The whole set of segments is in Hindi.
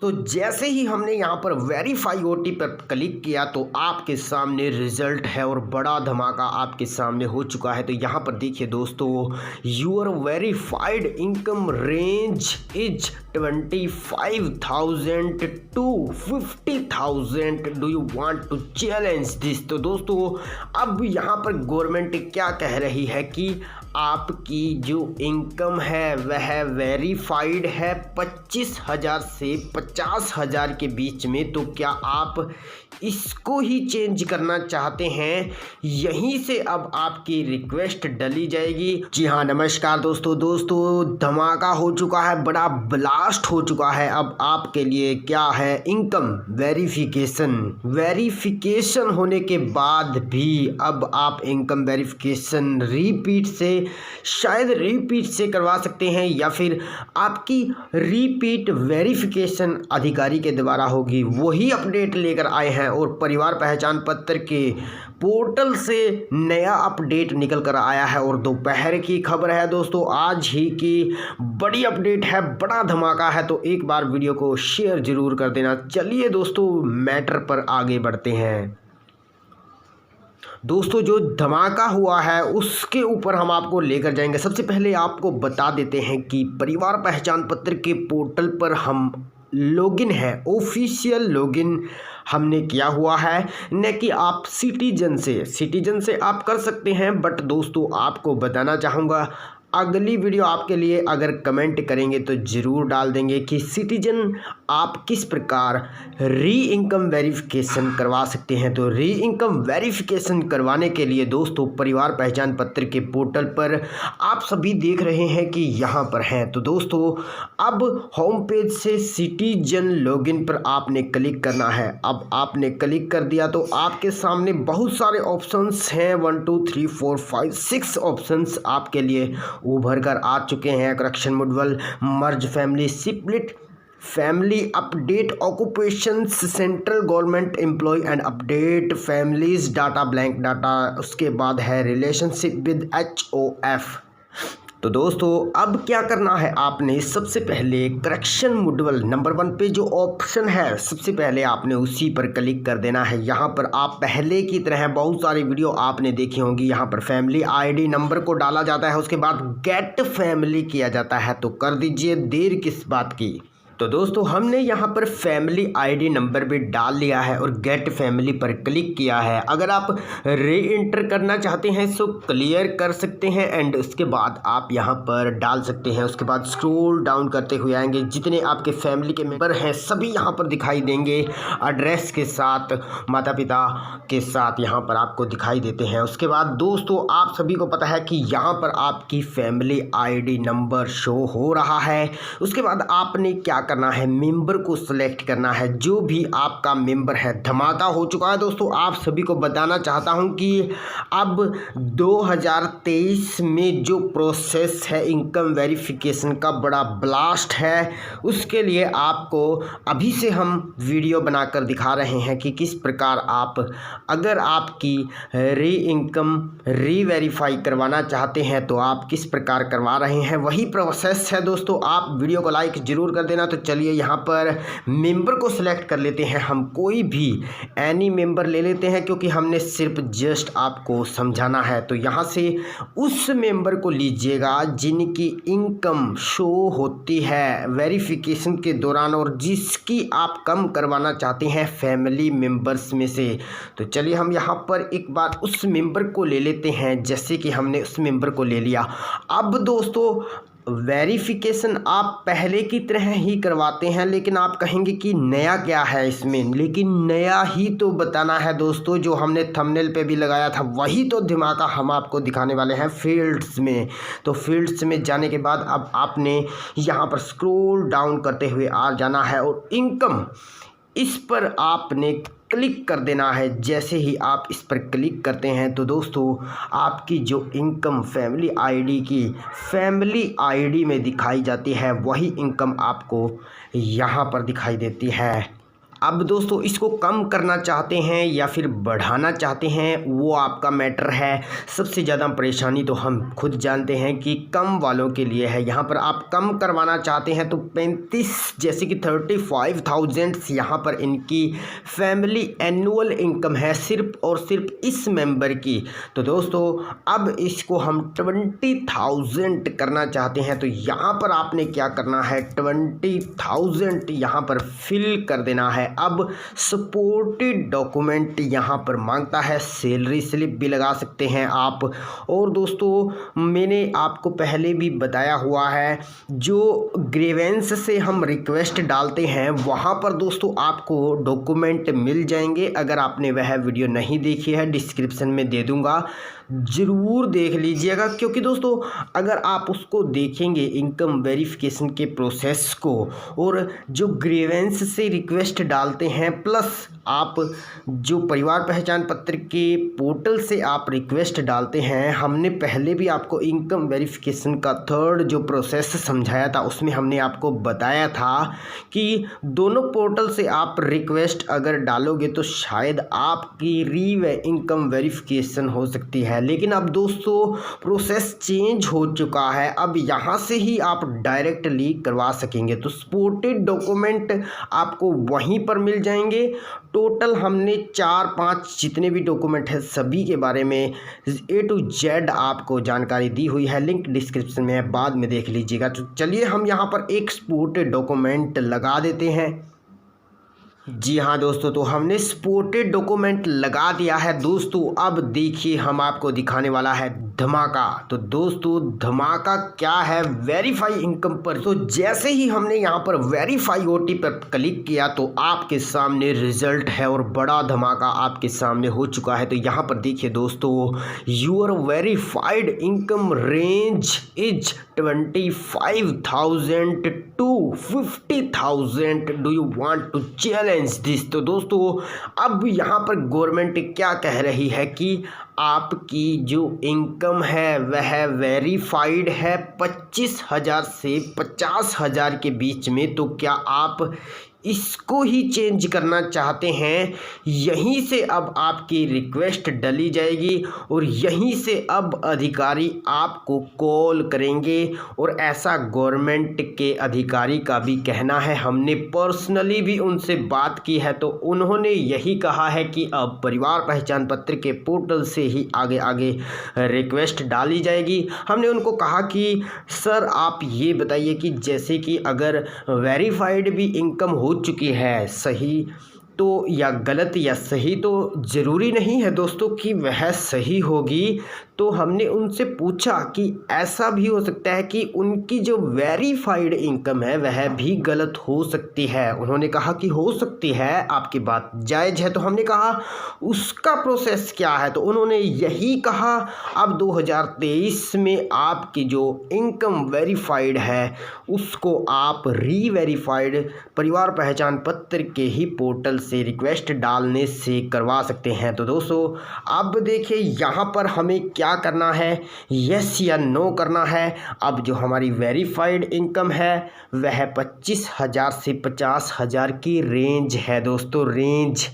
तो जैसे ही हमने यहाँ पर वेरीफाई ओटी पर क्लिक किया तो आपके सामने रिजल्ट है और बड़ा धमाका आपके सामने हो चुका है। तो यहाँ पर देखिए दोस्तों, your verified income range is 25,000 to 50,000। Do you want to challenge this. तो दोस्तों अब यहाँ पर गवर्नमेंट क्या कह रही है कि आपकी जो इनकम है वह वेरीफाइड है 25,000 से 50,000 के बीच में। तो क्या आप इसको ही चेंज करना चाहते हैं? यहीं से अब आपकी रिक्वेस्ट डली जाएगी। जी हाँ, नमस्कार दोस्तों धमाका हो चुका है, बड़ा ब्लास्ट हो चुका है। अब आपके लिए क्या है, इनकम वेरिफिकेशन होने के बाद भी अब आप इनकम वेरिफिकेशन शायद रिपीट से करवा सकते हैं, या फिर आपकी रिपीट वेरिफिकेशन अधिकारी के द्वारा होगी। वही अपडेट लेकर आए हैं और परिवार पहचान पत्र के पोर्टल से नया अपडेट निकल कर आया है। और दोपहर की खबर है दोस्तों, आज ही की बड़ी अपडेट है, बड़ा धमाका है। तो एक बार वीडियो को शेयर जरूर कर देना। चलिए दोस्तों मैटर पर आगे बढ़ते हैं। दोस्तों जो धमाका हुआ है उसके ऊपर हम आपको लेकर जाएंगे। सबसे पहले आपको बता देते हैं कि परिवार पहचान पत्र के पोर्टल पर हम लॉगिन है, ऑफिशियल लॉगिन हमने किया हुआ है। न कि आप सिटीजन से आप कर सकते हैं। बट दोस्तों आपको बताना चाहूँगा, अगली वीडियो आपके लिए अगर कमेंट करेंगे तो ज़रूर डाल देंगे कि सिटीजन आप किस प्रकार री इनकम वेरिफिकेशन करवा सकते हैं। तो री इनकम वेरिफिकेशन करवाने के लिए दोस्तों परिवार पहचान पत्र के पोर्टल पर आप सभी देख रहे हैं कि यहाँ पर हैं। तो दोस्तों अब होम पेज से सिटीजन लॉगिन पर आपने क्लिक करना है। अब आपने क्लिक कर दिया तो आपके सामने बहुत सारे ऑप्शंस हैं, 1 2 3 4 5 6 ऑप्शंस आपके लिए उभर कर आ चुके हैं। Correction module, merge family, split family, update occupations, central government employ and update families data, blank data. उसके बाद है रिलेशनशिप विद HOF। तो दोस्तों अब क्या करना है, आपने सबसे पहले करेक्शन मुडवल नंबर 1 पे जो ऑप्शन है सबसे पहले आपने उसी पर क्लिक कर देना है। यहाँ पर आप पहले की तरह बहुत सारी वीडियो आपने देखी होंगी। यहाँ पर फैमिली ID नंबर को डाला जाता है, उसके बाद गेट फैमिली किया जाता है। तो कर दीजिए, देर किस बात की। तो दोस्तों हमने यहाँ पर फैमिली ID नंबर भी डाल लिया है और गेट फैमिली पर क्लिक किया है। अगर आप री इंटर करना चाहते हैं सो क्लियर कर सकते हैं एंड उसके बाद आप यहाँ पर डाल सकते हैं। उसके बाद स्क्रॉल डाउन करते हुए आएंगे, जितने आपके फैमिली के मेंबर हैं सभी यहाँ पर दिखाई देंगे, एड्रेस के साथ, माता पिता के साथ यहाँ पर आपको दिखाई देते हैं। उसके बाद दोस्तों आप सभी को पता है कि यहाँ पर आपकी फैमिली ID नंबर शो हो रहा है। उसके बाद आपने क्या करना है, मेंबर को सिलेक्ट करना है, जो भी आपका मेंबर है। धमाका हो चुका है दोस्तों। आप सभी को बताना चाहता हूं कि अब 2023 में जो प्रोसेस है इनकम वेरिफिकेशन का, बड़ा ब्लास्ट है। उसके लिए आपको अभी से हम वीडियो बनाकर दिखा रहे हैं कि किस प्रकार आप, अगर आपकी री इनकम री वेरीफाई करवाना चाहते हैं तो आप किस प्रकार करवा रहे हैं, वही प्रोसेस है दोस्तों। आप वीडियो को लाइक जरूर कर देना। तो चलिए यहाँ पर मेंबर को सिलेक्ट कर लेते हैं। हम कोई भी एनी मेंबर ले लेते हैं क्योंकि हमने सिर्फ जस्ट आपको समझाना है। तो यहाँ से उस मेंबर को लीजिएगा जिनकी इनकम शो होती है वेरिफिकेशन के दौरान और जिसकी आप कम करवाना चाहते हैं फैमिली मेंबर्स में से। तो चलिए हम यहाँ पर एक बार उस मेंबर को ले लेते हैं। जैसे कि हमने उस मेंबर को ले लिया। अब दोस्तों वेरिफिकेशन आप पहले की तरह ही करवाते हैं, लेकिन आप कहेंगे कि नया क्या है इसमें, लेकिन नया ही तो बताना है दोस्तों। जो हमने थंबनेल पे भी लगाया था वही तो धमाका हम आपको दिखाने वाले हैं फील्ड्स में। तो फील्ड्स में जाने के बाद अब आपने यहाँ पर स्क्रॉल डाउन करते हुए आ जाना है और इनकम, इस पर आपने क्लिक कर देना है। जैसे ही आप इस पर क्लिक करते हैं तो दोस्तों आपकी जो इनकम फैमिली ID में दिखाई जाती है, वही इनकम आपको यहाँ पर दिखाई देती है। अब दोस्तों इसको कम करना चाहते हैं या फिर बढ़ाना चाहते हैं वो आपका मैटर है। सबसे ज़्यादा परेशानी तो हम खुद जानते हैं कि कम वालों के लिए है। यहाँ पर आप कम करवाना चाहते हैं तो 35 जैसे कि 35,000 यहाँ पर इनकी फैमिली एनुअल इनकम है सिर्फ और सिर्फ इस मेंबर की। तो दोस्तों अब इसको हम 20,000 करना चाहते हैं। तो यहाँ पर आपने क्या करना है, 20,000 यहाँ पर फिल कर देना है। अब सपोर्टेड डॉक्यूमेंट यहाँ पर मांगता है, सैलरी स्लिप भी लगा सकते हैं आप। और दोस्तों मैंने आपको पहले भी बताया हुआ है, जो ग्रीवेंस से हम रिक्वेस्ट डालते हैं वहाँ पर दोस्तों आपको डॉक्यूमेंट मिल जाएंगे। अगर आपने वह वीडियो नहीं देखी है डिस्क्रिप्शन में दे दूँगा, ज़रूर देख लीजिएगा। क्योंकि दोस्तों अगर आप उसको देखेंगे इनकम वेरिफिकेशन के प्रोसेस को, और जो ग्रीवेंस से रिक्वेस्ट डालते हैं प्लस आप जो परिवार पहचान पत्र के पोर्टल से आप रिक्वेस्ट डालते हैं, हमने पहले भी आपको इनकम वेरिफिकेशन का थर्ड जो प्रोसेस समझाया था उसमें हमने आपको बताया था कि दोनों पोर्टल से आप रिक्वेस्ट अगर डालोगे तो शायद आपकी इनकम वेरिफिकेशन हो सकती है। लेकिन अब दोस्तों प्रोसेस चेंज हो चुका है, अब यहाँ से ही आप डायरेक्टली करवा सकेंगे। तो सपोर्टेड डॉक्यूमेंट आपको वहीं पर मिल जाएंगे। टोटल हमने 4-5 जितने भी डॉक्यूमेंट हैं सभी के बारे में A to Z आपको जानकारी दी हुई है, लिंक डिस्क्रिप्शन में है, बाद में देख लीजिएगा। तो चलिए हम यहाँ पर एक सपोर्टेड डॉक्यूमेंट लगा देते हैं। जी हाँ दोस्तों, तो हमने सपोर्टेड डॉक्यूमेंट लगा दिया है दोस्तों। अब देखिए हम आपको दिखाने वाला है धमाका। तो दोस्तों धमाका क्या है, वेरीफाई इनकम पर। तो जैसे ही हमने यहाँ पर वेरीफाई OT पर क्लिक किया तो आपके सामने रिजल्ट है और बड़ा धमाका आपके सामने हो चुका है। तो यहाँ पर देखिए दोस्तों, your verified income range is 25,000 to 50,000। Do you want to challenge this. तो दोस्तों अब यहाँ पर गवर्नमेंट क्या कह रही है कि आपकी जो इनकम है वह वेरीफाइड है 25,000 से 50,000 के बीच में। तो क्या आप इसको ही चेंज करना चाहते हैं? यहीं से अब आपकी रिक्वेस्ट डली जाएगी और यहीं से अब अधिकारी आपको कॉल करेंगे। और ऐसा गवर्नमेंट के अधिकारी का भी कहना है, हमने पर्सनली भी उनसे बात की है तो उन्होंने यही कहा है कि अब परिवार पहचान पत्र के पोर्टल से ही आगे आगे रिक्वेस्ट डाली जाएगी। हमने उनको कहा कि सर आप ये बताइए कि जैसे कि अगर वेरीफाइड भी इनकम हो चुकी है, सही तो या गलत या सही तो ज़रूरी नहीं है दोस्तों कि वह सही होगी। तो हमने उनसे पूछा कि ऐसा भी हो सकता है कि उनकी जो वेरीफाइड इनकम है वह भी गलत हो सकती है। उन्होंने कहा कि हो सकती है, आपकी बात जायज़ है। तो हमने कहा उसका प्रोसेस क्या है, तो उन्होंने यही कहा अब 2023 में आपकी जो इनकम वेरीफाइड है उसको आप रीवेरीफाइड परिवार पहचान पत्र के ही पोर्टल से रिक्वेस्ट डालने से करवा सकते हैं। तो दोस्तों अब देखिए यहाँ पर हमें क्या करना है, यस या नो करना है। अब जो हमारी वेरीफाइड इनकम है वह 25,000 से 50,000 की रेंज है दोस्तों। रेंज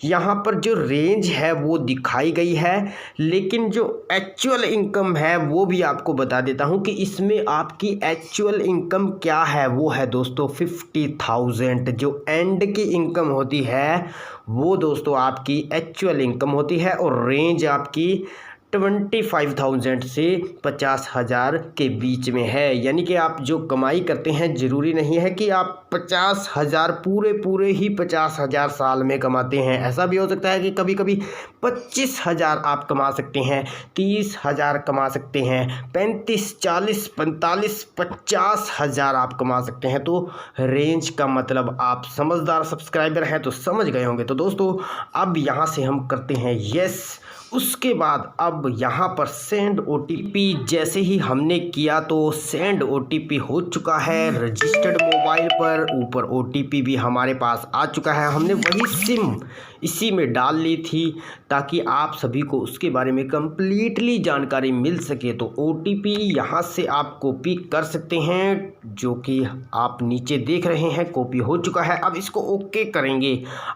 यहाँ पर जो रेंज है वो दिखाई गई है, लेकिन जो एक्चुअल इनकम है वो भी आपको बता देता हूँ कि इसमें आपकी एक्चुअल इनकम क्या है। वो है दोस्तों 50,000। जो एंड की इनकम होती है वो दोस्तों आपकी एक्चुअल इनकम होती है और रेंज आपकी 25,000 से 50,000 के बीच में है। यानी कि आप जो कमाई करते हैं ज़रूरी नहीं है कि आप 50,000 पूरे ही 50,000 साल में कमाते हैं। ऐसा भी हो सकता है कि कभी कभी 25,000 आप कमा सकते हैं, 30,000 कमा सकते हैं, 35, 40, 45, 50,000 आप कमा सकते हैं। तो रेंज का मतलब आप समझदार सब्सक्राइबर हैं तो समझ गए होंगे। तो दोस्तों अब यहाँ से हम करते हैं यस। उसके बाद अब यहाँ पर सेंड OTP जैसे ही हमने किया तो सेंड OTP हो चुका है। रजिस्टर्ड मोबाइल पर, ऊपर OTP भी हमारे पास आ चुका है। हमने वही सिम इसी में डाल ली थी ताकि आप सभी को उसके बारे में कंप्लीटली जानकारी मिल सके। तो OTP यहाँ से आप कॉपी कर सकते हैं, जो कि आप नीचे देख रहे हैं कॉपी हो चुका है। अब इसको ओके करेंगे।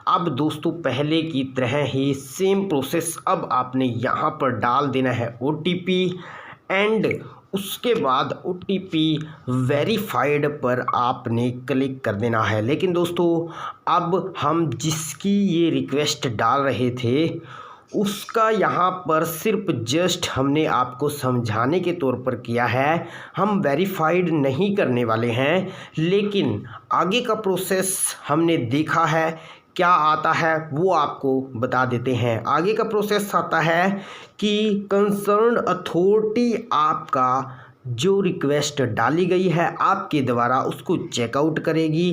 अब दोस्तों पहले की तरह ही सेम प्रोसेस अब आपने यहाँ पर डाल देना है OTP एंड उसके बाद OTP वेरीफाइड पर आपने क्लिक कर देना है। लेकिन दोस्तों अब हम जिसकी ये रिक्वेस्ट डाल रहे थे उसका यहाँ पर सिर्फ जस्ट हमने आपको समझाने के तौर पर किया है, हम वेरीफाइड नहीं करने वाले हैं। लेकिन आगे का प्रोसेस हमने देखा है क्या आता है वो आपको बता देते हैं। आगे का प्रोसेस आता है कि कंसर्न्ड अथॉरिटी आपका जो रिक्वेस्ट डाली गई है आपके द्वारा उसको चेकआउट करेगी।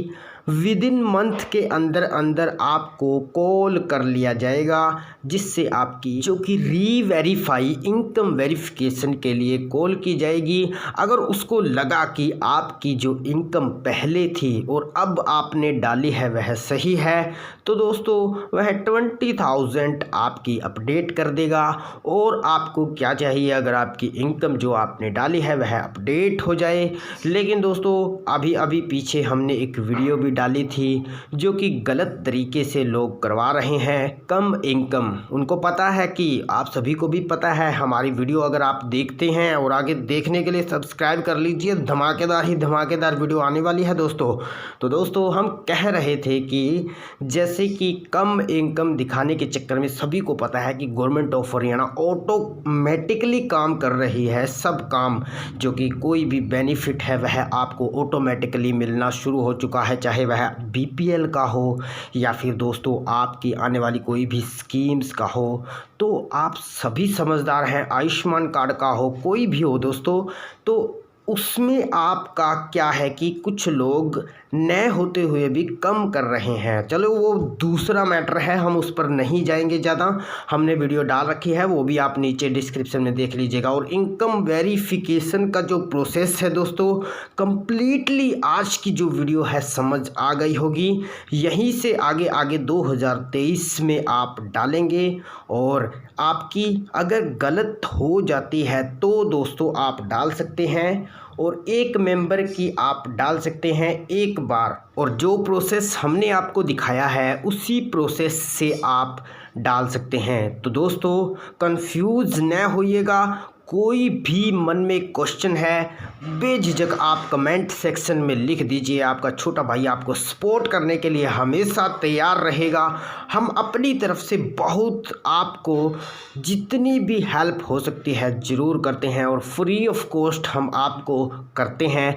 विदिन मंथ के अंदर अंदर आपको कॉल कर लिया जाएगा, जिससे आपकी जो कि रीवेरीफाई इनकम वेरिफिकेशन के लिए कॉल की जाएगी। अगर उसको लगा कि आपकी जो इनकम पहले थी और अब आपने डाली है वह सही है, तो दोस्तों वह 20,000 आपकी अपडेट कर देगा। और आपको क्या चाहिए, अगर आपकी इनकम जो आपने डाली है वह अपडेट हो जाए। लेकिन दोस्तों अभी पीछे हमने एक वीडियो भी डाली थी जो कि गलत तरीके से लोग करवा रहे हैं कम इनकम। उनको पता है कि आप सभी को भी पता है, हमारी वीडियो अगर आप देखते हैं और आगे देखने के लिए सब्सक्राइब कर लीजिए, धमाकेदार वीडियो आने वाली है दोस्तों। तो दोस्तों हम कह रहे थे कि जैसे कि कम इनकम दिखाने के चक्कर में सभी को पता है कि गवर्नमेंट ऑफ हरियाणा ऑटोमेटिकली काम कर रही है। सब काम जो कि कोई भी बेनिफिट है वह आपको ऑटोमेटिकली मिलना शुरू हो चुका है, चाहे वह BPL का हो या फिर दोस्तों आपकी आने वाली कोई भी स्कीम्स का हो। तो आप सभी समझदार हैं, आयुष्मान कार्ड का हो, कोई भी हो दोस्तों, तो उसमें आपका क्या है कि कुछ लोग नए होते हुए भी कम कर रहे हैं। चलो वो दूसरा मैटर है, हम उस पर नहीं जाएंगे ज़्यादा। हमने वीडियो डाल रखी है, वो भी आप नीचे डिस्क्रिप्शन में देख लीजिएगा। और इनकम वेरिफिकेशन का जो प्रोसेस है दोस्तों, कंप्लीटली आज की जो वीडियो है समझ आ गई होगी। यहीं से आगे 2023 में आप डालेंगे और आपकी अगर गलत हो जाती है तो दोस्तों आप डाल सकते हैं, और एक मेंबर की आप डाल सकते हैं एक बार। और जो प्रोसेस हमने आपको दिखाया है उसी प्रोसेस से आप डाल सकते हैं। तो दोस्तों कंफ्यूज न होइएगा, कोई भी मन में क्वेश्चन है बेझिझक आप कमेंट सेक्शन में लिख दीजिए। आपका छोटा भाई आपको सपोर्ट करने के लिए हमेशा तैयार रहेगा। हम अपनी तरफ से बहुत आपको जितनी भी हेल्प हो सकती है ज़रूर करते हैं, और फ्री ऑफ कॉस्ट हम आपको करते हैं।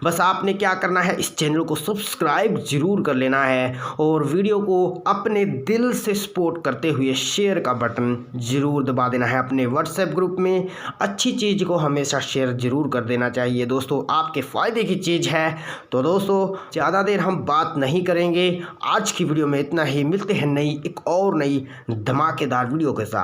बस आपने क्या करना है, इस चैनल को सब्सक्राइब ज़रूर कर लेना है और वीडियो को अपने दिल से सपोर्ट करते हुए शेयर का बटन ज़रूर दबा देना है। अपने व्हाट्सएप ग्रुप में अच्छी चीज़ को हमेशा शेयर ज़रूर कर देना चाहिए दोस्तों, आपके फ़ायदे की चीज़ है। तो दोस्तों ज़्यादा देर हम बात नहीं करेंगे, आज की वीडियो में इतना ही। मिलते हैं एक और नई धमाकेदार वीडियो के साथ।